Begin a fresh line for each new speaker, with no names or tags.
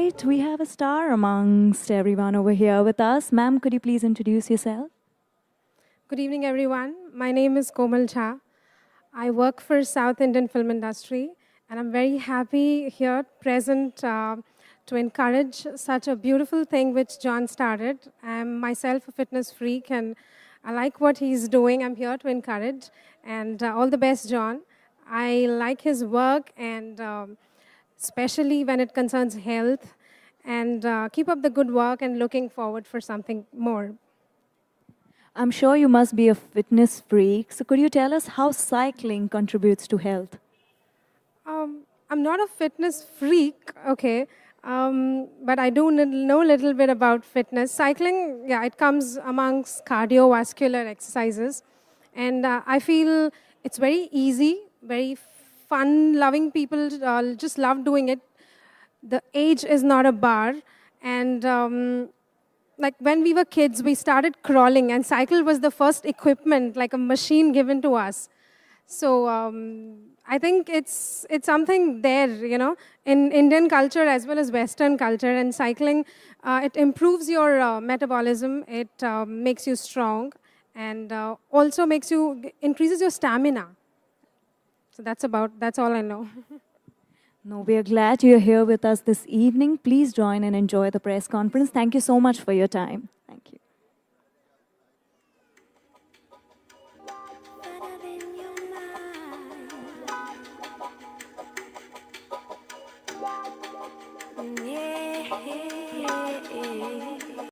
right, we have a star amongst everyone over here with us. Ma'am, could you please introduce yourself?
Good evening, everyone. My name is Komal Jha. I work for South Indian film industry, and I'm very happy here present to encourage such a beautiful thing which John started. I'm myself a fitness freak, and I like what he's doing. I'm here to encourage, and all the best, John. I like his work, and especially when it concerns health. And keep up the good work, and looking forward for something more.
I'm sure you must be a fitness freak. So, could you tell us how cycling contributes to health?
I'm not a fitness freak, okay, but I do know a little bit about fitness. Cycling, yeah, it comes amongst cardiovascular exercises, and I feel it's very easy, very fun-loving people just love doing it. The age is not a bar, and like when we were kids, we started crawling, and cycle was the first equipment, like a machine given to us. So I think it's something there, in Indian culture as well as Western culture. And cycling, it improves your metabolism. It makes you strong, and also increases your stamina. So that's all I know.
No, we are glad you're here with us this evening. Please join and enjoy the press conference. Thank you so much for your time.